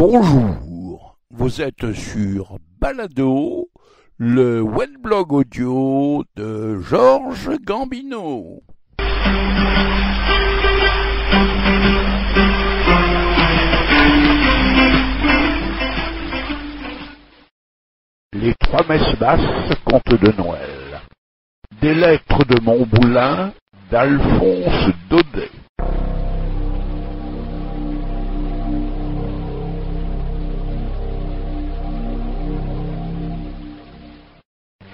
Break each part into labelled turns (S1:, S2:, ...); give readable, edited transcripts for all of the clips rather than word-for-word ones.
S1: Bonjour, vous êtes sur Balado, le webblog audio de Georges Gambino. Les trois messes basses, contes de Noël. Des lettres de Montboulin, d'Alphonse Daudet.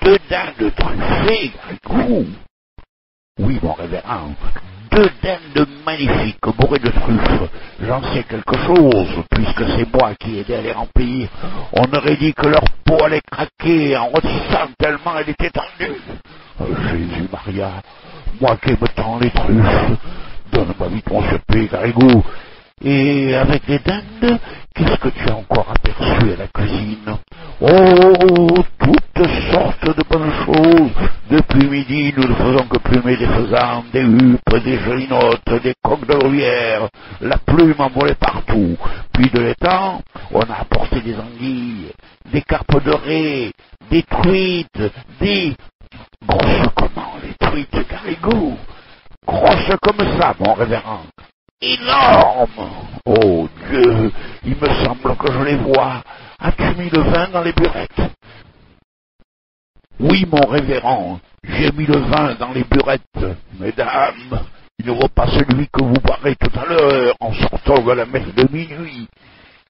S1: Deux dindes truffées, Gricou. Oui, mon révérend, deux dindes magnifiques, bourrées de truffes. J'en sais quelque chose, puisque c'est moi qui ai aidé à les remplir. On aurait dit que leur peau allait craquer en rôtissant tellement elle était tendue. Jésus Maria, moi qui aime tant les truffes, donne-moi vite mon souper, Garrigou. Et avec les dindes, qu'est-ce que tu as encore aperçu à la cuisine? Oh, toutes sortes de bonnes choses. Depuis midi, nous ne faisons que plumer des faisans, des huppes, des gelinottes, des coqs de gruyère. La plume envolée partout. Puis de l'étang, on a apporté des anguilles, des carpes dorées, des truites, des... Grosses comment, les truites, Garrigou? Grosses comme ça, mon révérend. Énorme! Oh Dieu, il me semble que je les vois. As-tu mis le vin dans les burettes? Oui, mon révérend, j'ai mis le vin dans les burettes. Mesdames, il ne vaut pas celui que vous boirez tout à l'heure en sortant de la messe de minuit.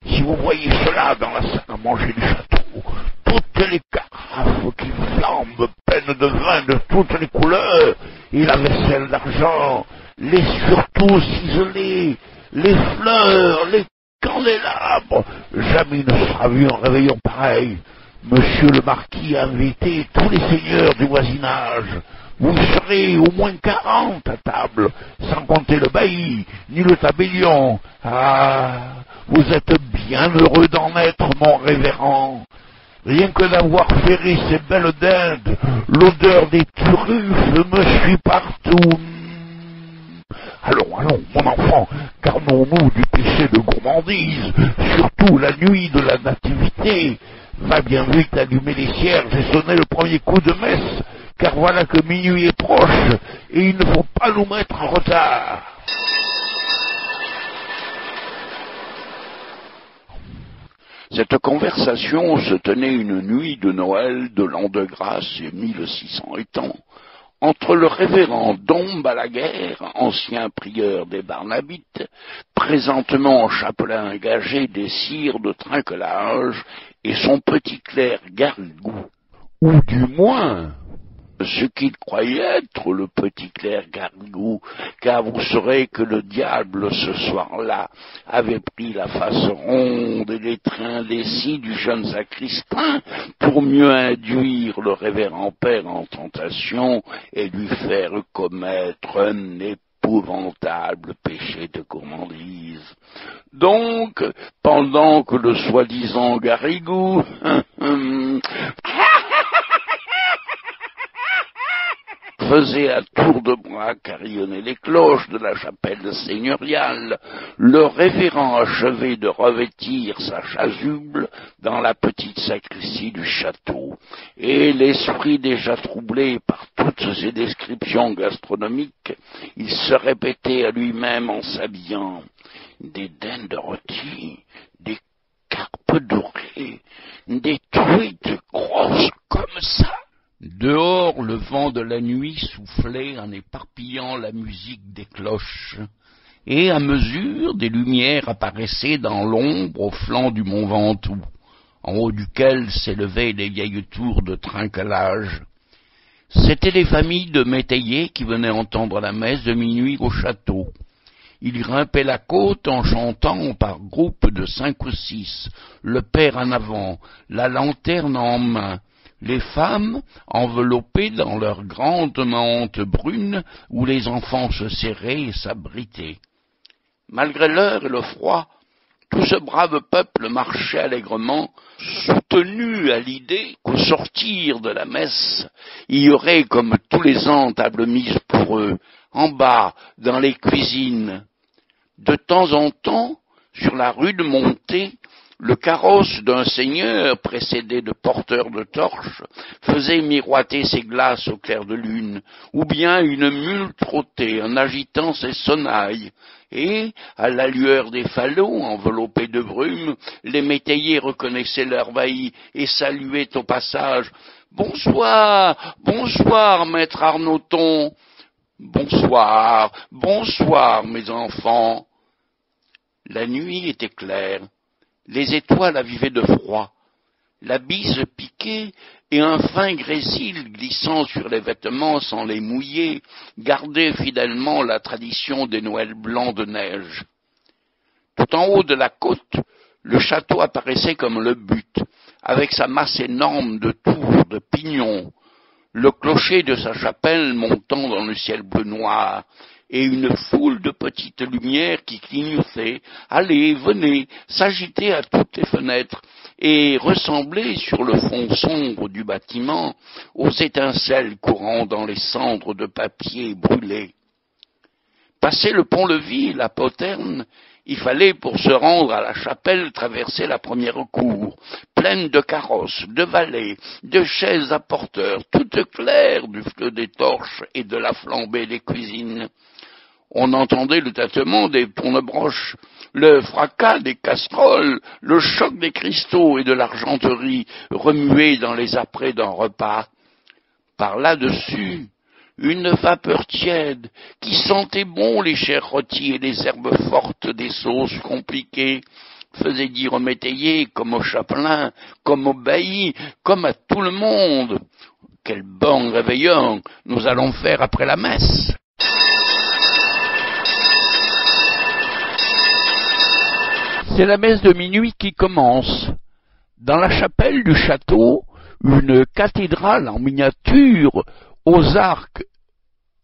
S1: Si vous voyez cela dans la salle à manger du château, toutes les carafes qui flambent pleines de vin de toutes les couleurs, et la vaisselle d'argent, les surtout ciselés, les fleurs, les candélabres, jamais il ne sera vu un réveillon pareil. Monsieur le marquis a invité tous les seigneurs du voisinage. Vous serez au moins 40 à table, sans compter le bailli, ni le tabellion. Ah, vous êtes bien heureux d'en être, mon révérend. Rien que d'avoir ferré ces belles dindes, l'odeur des truffes me suit partout. Allons, allons, mon enfant, garnons-nous du péché de gourmandise, surtout la nuit de la nativité. Va bien vite allumer les cierges et sonner le premier coup de messe, car voilà que minuit est proche, et il ne faut pas nous mettre en retard. Cette conversation se tenait une nuit de Noël de l'an de grâce 1600 étant, entre le révérend Dom Balaguer, ancien prieur des Barnabites, présentement chapelain engagé des sires de Trinquelage, et son petit clerc Garrigou, ou du moins ce qu'il croyait être le petit clerc Garrigou, car vous saurez que le diable ce soir-là avait pris la face ronde et les trains des scies du jeune sacristain pour mieux induire le révérend père en tentation et lui faire commettre un épouvantable péché de gourmandise. Donc, pendant que le soi-disant Garrigou faisait à tour de bras carillonner les cloches de la chapelle seigneuriale, le révérend achevait de revêtir sa chasuble dans la petite sacristie du château, et l'esprit déjà troublé par toutes ces descriptions gastronomiques, il se répétait à lui-même en s'habillant: des dindes rôties, des carpes dorées, des truites grosses comme ça. Dehors, le vent de la nuit soufflait en éparpillant la musique des cloches, et à mesure des lumières apparaissaient dans l'ombre au flanc du mont Ventoux, en haut duquel s'élevaient les vieilles tours de Trinquelage. C'étaient les familles de métayers qui venaient entendre la messe de minuit au château. Ils grimpaient la côte en chantant par groupes de 5 ou 6, le père en avant, la lanterne en main, les femmes enveloppées dans leurs grandes mantes brunes où les enfants se serraient et s'abritaient. Malgré l'heure et le froid, tout ce brave peuple marchait allègrement, soutenu à l'idée qu'au sortir de la messe, il y aurait, comme tous les ans, table mise pour eux, en bas, dans les cuisines. De temps en temps, sur la rude montée, Le carrosse d'un seigneur, précédé de porteurs de torches, faisait miroiter ses glaces au clair de lune, ou bien une mule trottait en agitant ses sonnailles, et, à la lueur des falots enveloppés de brume, les métayers reconnaissaient leur bailli et saluaient au passage « Bonsoir, bonsoir, maître Arnoton !»« Bonsoir, bonsoir, mes enfants !» La nuit était claire. Les étoiles avivaient de froid, la bise piquait et un fin grésil glissant sur les vêtements sans les mouiller gardait fidèlement la tradition des Noëls blancs de neige. Tout en haut de la côte, le château apparaissait comme le but, avec sa masse énorme de tours, de pignons, le clocher de sa chapelle montant dans le ciel bleu noir, et une foule de petites lumières qui clignotaient, allaient, venaient, s'agitaient à toutes les fenêtres, et ressemblaient sur le fond sombre du bâtiment aux étincelles courant dans les cendres de papier brûlé. Passé le pont-levis, la poterne, il fallait, pour se rendre à la chapelle, traverser la première cour, pleine de carrosses, de valets, de chaises à porteurs, toutes claires du feu des torches et de la flambée des cuisines. On entendait le tâtement des tournebroches, le fracas des casseroles, le choc des cristaux et de l'argenterie remués dans les apprêts d'un repas. Par là-dessus, une vapeur tiède qui sentait bon les chairs rôties et les herbes fortes des sauces compliquées, faisait dire aux métayers, comme aux chapelains, comme aux baillis, comme à tout le monde, « Quel bon réveillon nous allons faire après la messe !» C'est la messe de minuit qui commence. Dans la chapelle du château, une cathédrale en miniature, aux arcs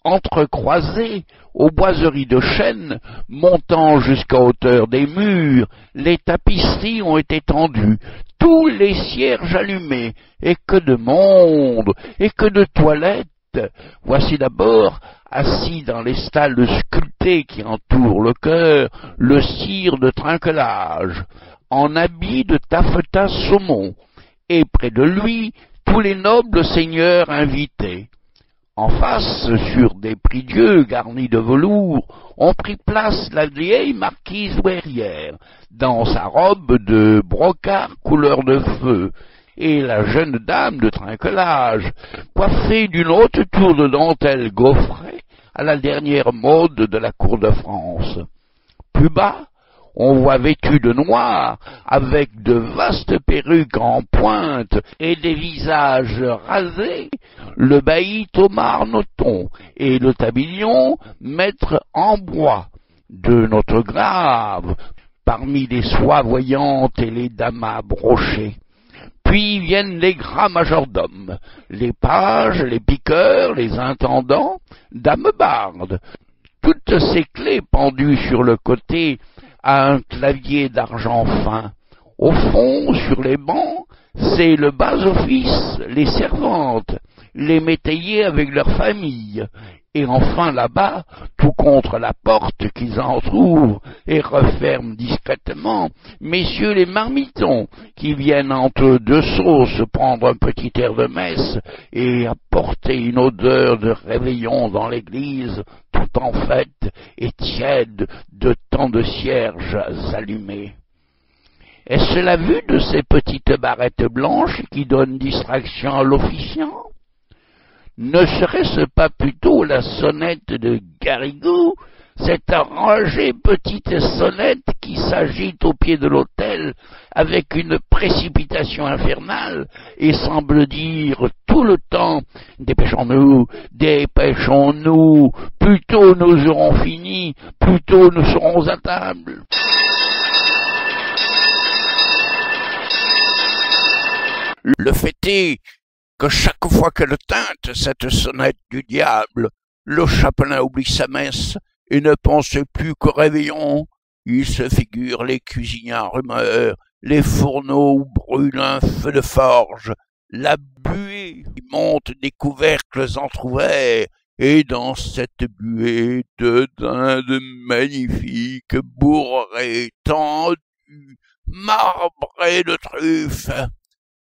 S1: entrecroisés, aux boiseries de chêne, montant jusqu'à hauteur des murs, les tapisseries ont été tendues, tous les cierges allumés, et que de monde, et que de toilettes. Voici d'abord, assis dans les stalles sculptées qui entourent le chœur, le sire de trinquelage, en habit de taffetas saumon, et près de lui, tous les nobles seigneurs invités. En face, sur des prie-dieux garnis de velours, ont pris place la vieille marquise douairière, dans sa robe de brocart couleur de feu, et la jeune dame de trinquelage, coiffée d'une haute tour de dentelle gaufrée à la dernière mode de la cour de France. Plus bas, on voit vêtus de noir, avec de vastes perruques en pointe et des visages rasés, le bailli Thomas Arnoton et le tabellion maître Ambroise de notre Grave, parmi les soies voyantes et les damas brochées. Puis viennent les grands majordomes, les pages, les piqueurs, les intendants, dames bardes, toutes ces clés pendues sur le côté à un clavier d'argent fin. Au fond, sur les bancs, c'est le bas-office, les servantes, les métayers avec leurs familles, et enfin là-bas, tout contre la porte qu'ils entr'ouvrent et referment discrètement, messieurs les marmitons, qui viennent entre deux sauces prendre un petit air de messe et apporter une odeur de réveillon dans l'église, tout en fête et tiède de tant de cierges allumés. Est-ce la vue de ces petites barrettes blanches qui donnent distraction à l'officiant? Ne serait-ce pas plutôt la sonnette de Garrigou, cette rangée petite sonnette qui s'agite au pied de l'autel avec une précipitation infernale et semble dire tout le temps « Dépêchons-nous, dépêchons-nous, plus tôt nous aurons fini, plus tôt nous serons à table ». Le fait est que chaque fois qu'elle tinte cette sonnette du diable, le chapelain oublie sa messe et ne pense plus qu'au réveillon. Il se figure les cuisiniers en rumeur, les fourneaux où brûle un feu de forge, la buée qui monte des couvercles entr'ouverts, et dans cette buée de dindes magnifiques, bourrées, tendues, marbré de truffes.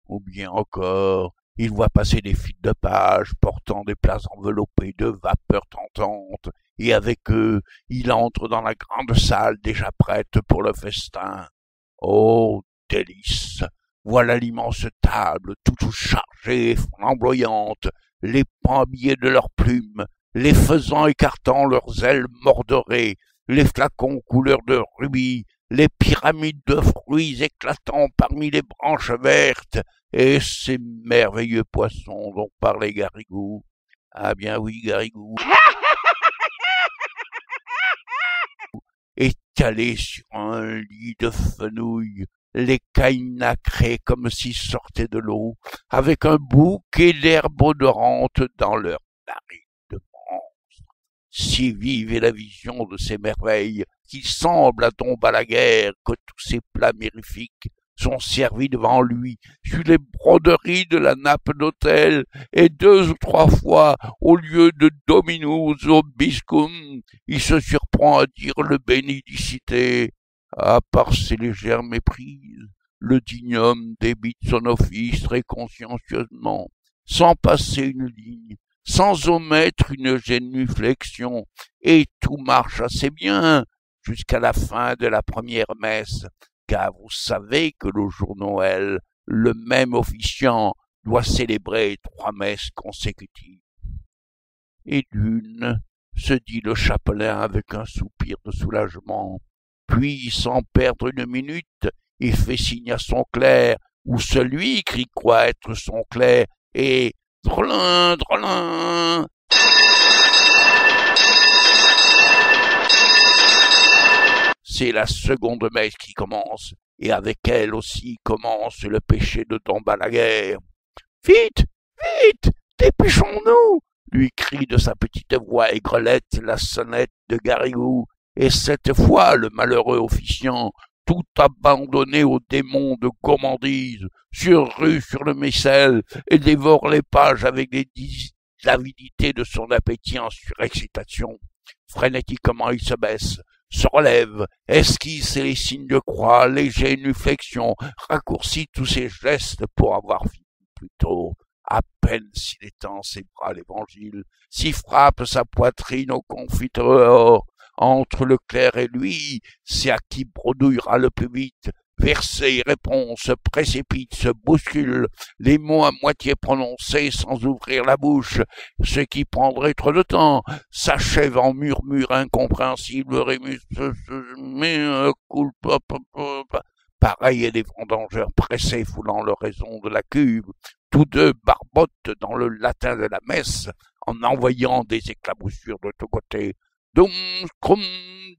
S1: Ou bien encore, il voit passer des files de pages portant des plats enveloppés de vapeurs tentantes, et avec eux, il entre dans la grande salle déjà prête pour le festin. Oh, délice! Voilà l'immense table, toute chargée et flamboyante, les pans habillés de leurs plumes, les faisans écartant leurs ailes mordorées, les flacons couleur de rubis, les pyramides de fruits éclatant parmi les branches vertes, et ces merveilleux poissons dont parlait Garrigou. Ah bien oui, Garrigou. Étalés sur un lit de fenouil, l'écaille nacrée comme s'ils sortaient de l'eau, avec un bouquet d'herbes odorantes dans leurs narines de monstres. Si vive est la vision de ces merveilles, qu'il semble à Dom Balaguère que tous ces plats mirifiques sont servis devant lui sur les broderies de la nappe d'autel, et 2 ou 3 fois, au lieu de Dominus obiscum, il se surprend à dire le bénédicité. À part ses légères méprises, le digne homme débite son office très consciencieusement, sans passer une ligne, sans omettre une génuflexion, et tout marche assez bien jusqu'à la fin de la première messe, car vous savez que le jour Noël, le même officiant doit célébrer 3 messes consécutives. Et d'une, se dit le chapelain avec un soupir de soulagement, puis, sans perdre une minute, il fait signe à son clerc, ou celui qui croit être son clerc, et « Drolin, drolin !» C'est la seconde messe qui commence, et avec elle aussi commence le péché de Dom Balaguère. « Vite, vite, dépêchons-nous !» lui crie de sa petite voix aigrelette la sonnette de Garrigou, et cette fois le malheureux officiant, tout abandonné aux démons de gourmandise, se rue sur le missel et dévore les pages avec l'avidité de son appétit en surexcitation. Frénétiquement il se baisse, se relève, esquisse les signes de croix, les génuflexions, raccourcit tous ses gestes pour avoir fini plus tôt. À peine s'il étend ses bras à l'évangile, s'y frappe sa poitrine au confiteor. Entre le clerc et lui, c'est à qui bredouillera le plus vite. Versets et réponses se précipitent, se bousculent, les mots à moitié prononcés sans ouvrir la bouche, ce qui prendrait trop de temps, s'achève en murmures incompréhensibles, pareil à des vendangeurs pressés foulant l'oraison de la cuve. Tous deux barbotent dans le latin de la messe, en envoyant des éclaboussures de tous côtés. « Dum crum »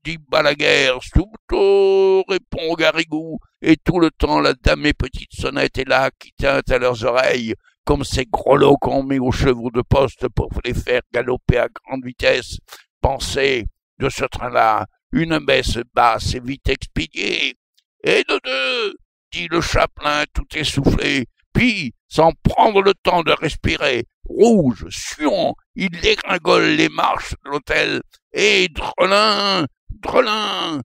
S1: dit Balaguère, « subto » répond Garrigou, et tout le temps la damnée petite sonnette est là qui tinte à leurs oreilles, comme ces grelots qu'on met aux chevaux de poste pour les faire galoper à grande vitesse. Pensez, de ce train-là, une messe basse et vite expédiée. « Et de deux » dit le chapelain tout essoufflé, puis, sans prendre le temps de respirer, rouge, suant, il dégringole les marches de l'hôtel, et drelin, drelin.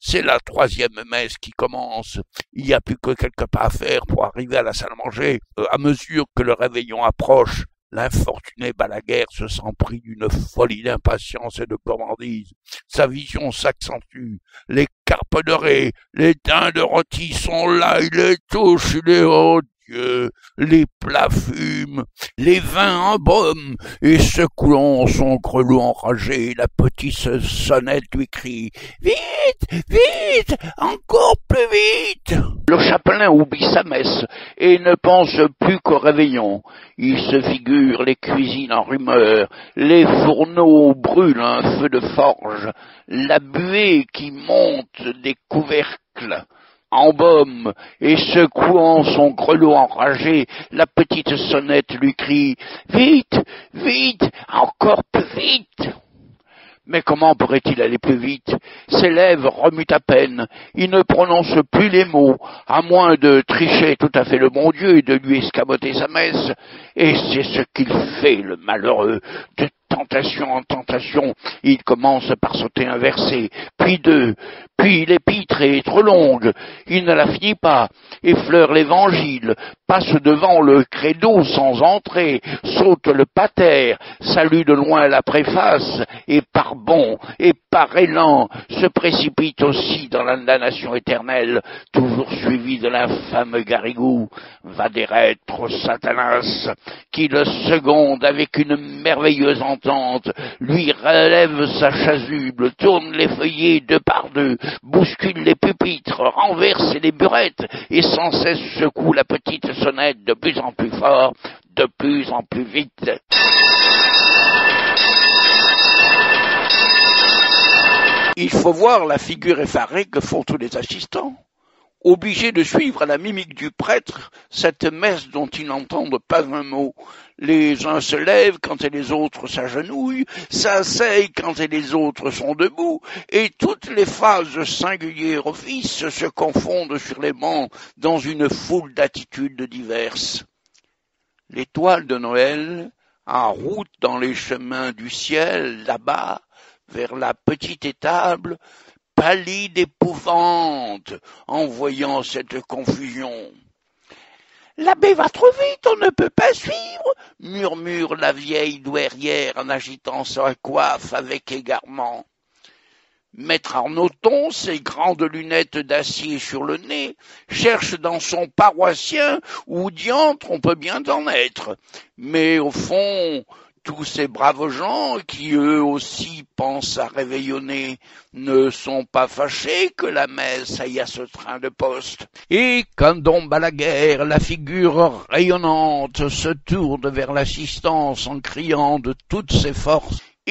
S1: C'est la 3e messe qui commence. Il n'y a plus que quelques pas à faire pour arriver à la salle à manger. À mesure que le réveillon approche, l'infortuné Balaguère se sent pris d'une folie d'impatience et de gourmandise. Sa vision s'accentue. Les carpes dorées, les dindes rôties sont là, il les touche, il les oh Dieu, les plats fument, les vins embaument, et secouant son grelot enragé, la petite sonnette lui crie « Vite, vite, encore plus vite !» Le chapelain oublie sa messe et ne pense plus qu'au réveillon. Il se figure les cuisines en rumeur, les fourneaux brûlent un feu de forge, la buée qui monte des couvercles embaume, et secouant son grelot enragé, la petite sonnette lui crie « Vite, vite, encore plus vite !» Mais comment pourrait-il aller plus vite? Ses lèvres remuent à peine, il ne prononce plus les mots, à moins de tricher tout à fait le bon Dieu et de lui escamoter sa messe. Et c'est ce qu'il fait, le malheureux, de tentation en tentation, il commence par sauter un verset, puis deux, puis l'épître est trop longue, il ne la finit pas, effleure l'évangile, passe devant le credo sans entrer, saute le pater, salue de loin la préface, et par bond, et par élan, se précipite aussi dans la damnation éternelle, toujours suivi de l'infâme Garrigou, va d'être Satanas, qui le seconde avec une merveilleuse entente, lui relève sa chasuble, tourne les feuillets deux par deux, bouscule les pupitres, renverse les burettes, et sans cesse secoue la petite sonnette de plus en plus fort, de plus en plus vite. Il faut voir la figure effarée que font tous les assistants, obligés de suivre à la mimique du prêtre cette messe dont ils n'entendent pas un mot. Les uns se lèvent quand les autres s'agenouillent, s'asseyent quand les autres sont debout, et toutes les phases singulières office se confondent sur les bancs dans une foule d'attitudes diverses. L'étoile de Noël, en route dans les chemins du ciel, là-bas, vers la petite étable, pâlit d'épouvante en voyant cette confusion. « L'abbé va trop vite, on ne peut pas suivre !» murmure la vieille douairière en agitant sa coiffe avec égarement. Maître Arnoton, ses grandes lunettes d'acier sur le nez, cherche dans son paroissien où diantre on peut bien en être. Mais au fond, tous ces braves gens qui eux aussi pensent à réveillonner ne sont pas fâchés que la messe aille à ce train de poste. Et quand Dom Balaguer, la figure rayonnante, se tourne vers l'assistance en criant de toutes ses forces «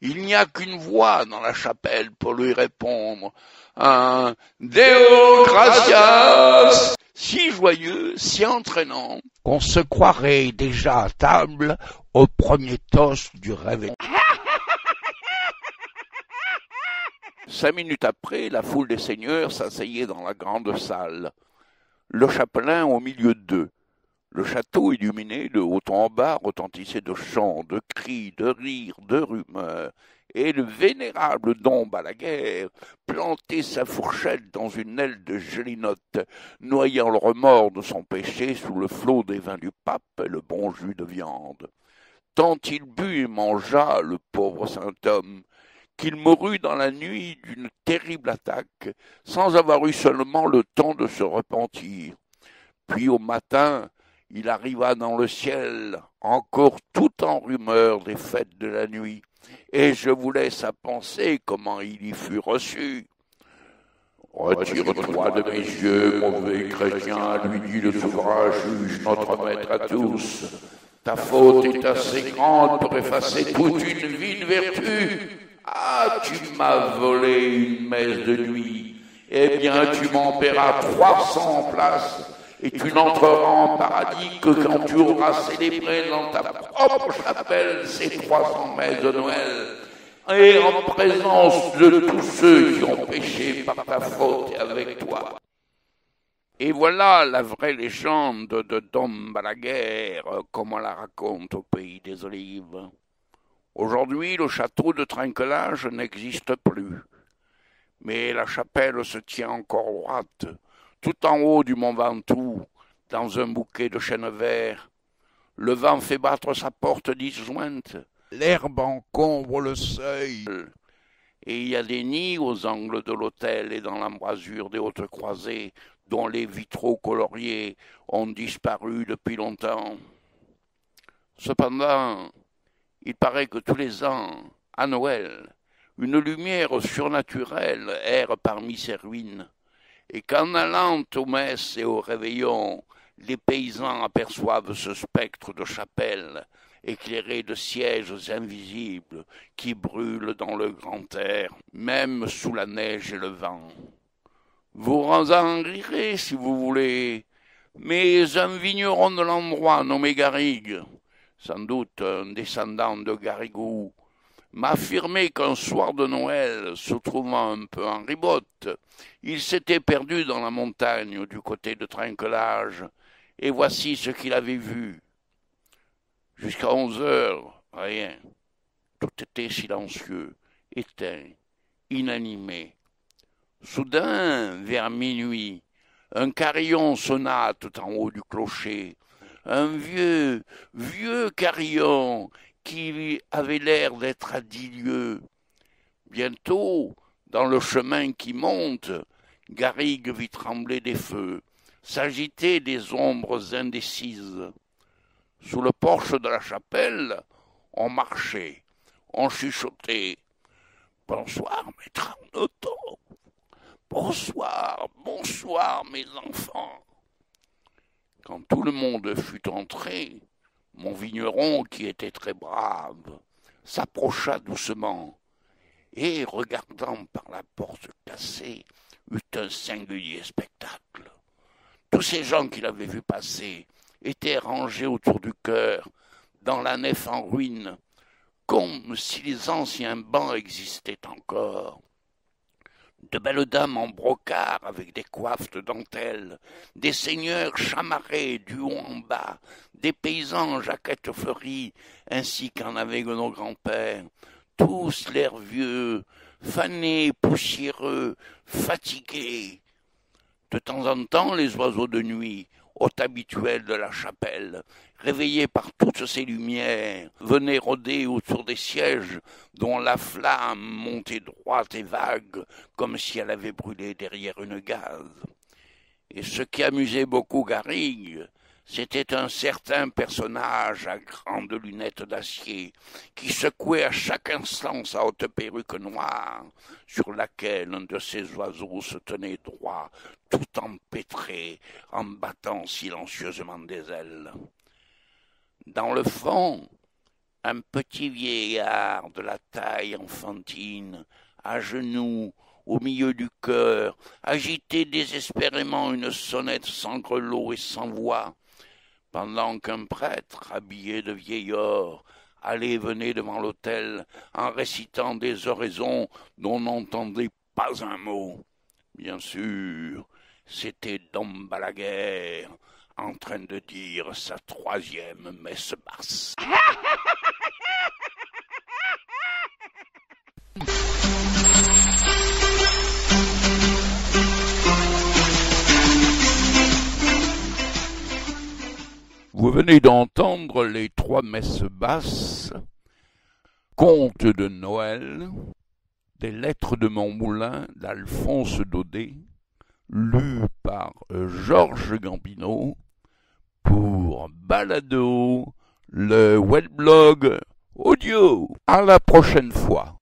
S1: Il n'y a qu'une voix dans la chapelle pour lui répondre, un Deo gratias, si joyeux, si entraînant, qu'on se croirait déjà à table au premier toast du réveil. 5 minutes après, la foule des seigneurs s'asseyait dans la grande salle, le chapelain au milieu d'eux. Le château illuminé de haut en bas retentissait de chants, de cris, de rires, de rumeurs, et le vénérable Dom Balaguer plantait sa fourchette dans une aile de gelinotte, noyant le remords de son péché sous le flot des vins du pape et le bon jus de viande. Tant il but et mangea, le pauvre saint homme, qu'il mourut dans la nuit d'une terrible attaque, sans avoir eu seulement le temps de se repentir. Puis au matin, il arriva dans le ciel, encore tout en rumeur des fêtes de la nuit, et je vous laisse à penser comment il y fut reçu. « Retire-toi de mes yeux, mauvais chrétien, lui dit le souverain juge, notre maître à tous. Ta faute est assez grande pour effacer toute une vie de vertu. Ah, tu m'as volé une messe de nuit. Eh bien, tu m'en paieras 300 places. Et tu n'entreras en paradis que quand tu auras célébré dans ta propre chapelle ces 300 messes de Noël, et en présence de tous ceux qui ont péché par ta faute et avec toi. » Et voilà la vraie légende de Dom Balaguer, comme on la raconte au pays des Olives. Aujourd'hui, le château de Trinquelage n'existe plus, mais la chapelle se tient encore droite, tout en haut du mont Ventoux, dans un bouquet de chênes verts. Le vent fait battre sa porte disjointe, l'herbe encombre le seuil, et il y a des nids aux angles de l'autel et dans l'embrasure des hautes croisées, dont les vitraux coloriés ont disparu depuis longtemps. Cependant, il paraît que tous les ans, à Noël, une lumière surnaturelle erre parmi ces ruines, et qu'en allant aux messes et aux réveillons, les paysans aperçoivent ce spectre de chapelle, éclairé de sièges invisibles qui brûlent dans le grand air, même sous la neige et le vent. Vous en rirez si vous voulez, mais un vigneron de l'endroit nommé Garrigue, sans doute un descendant de Garrigou, m'a affirmé qu'un soir de Noël, se trouvant un peu en ribote, il s'était perdu dans la montagne du côté de Trinquelage, et voici ce qu'il avait vu. Jusqu'à 11 heures, rien. Tout était silencieux, éteint, inanimé. Soudain, vers minuit, un carillon sonna tout en haut du clocher. Un vieux, vieux carillon qui avait l'air d'être à 10 lieues. Bientôt, dans le chemin qui monte, Garrigue vit trembler des feux, s'agiter des ombres indécises. Sous le porche de la chapelle, on marchait, on chuchotait. Bonsoir, maître Arnautot. Bonsoir, bonsoir, mes enfants. Quand tout le monde fut entré, mon vigneron, qui était très brave, s'approcha doucement et, regardant par la porte cassée, eut un singulier spectacle. Tous ces gens qu'il avait vus passer étaient rangés autour du chœur, dans la nef en ruine, comme si les anciens bancs existaient encore. De belles dames en brocart avec des coiffes de dentelle, des seigneurs chamarrés du haut en bas, des paysans en jaquettes fleuries, ainsi qu'en avaient nos grands-pères, tous l'air vieux, fanés, poussiéreux, fatigués. De temps en temps, les oiseaux de nuit, hôtes habituels de la chapelle, réveillés par toutes ces lumières, venaient rôder autour des sièges dont la flamme montait droite et vague, comme si elle avait brûlé derrière une gaze. Et ce qui amusait beaucoup Garrigue, c'était un certain personnage à grandes lunettes d'acier, qui secouait à chaque instant sa haute perruque noire, sur laquelle un de ces oiseaux se tenait droit, tout empêtré, en battant silencieusement des ailes. Dans le fond, un petit vieillard de la taille enfantine, à genoux, au milieu du chœur, agitait désespérément une sonnette sans grelot et sans voix, pendant qu'un prêtre, habillé de vieil or, allait et venait devant l'autel en récitant des oraisons dont on n'entendait pas un mot. Bien sûr, c'était Dom Balaguer en train de dire sa 3e messe basse. Vous venez d'entendre les 3 messes basses, contes de Noël, des lettres de mon moulin d'Alphonse Daudet, lues par Georges Gambino pour Balado, le webblog audio. À la prochaine fois.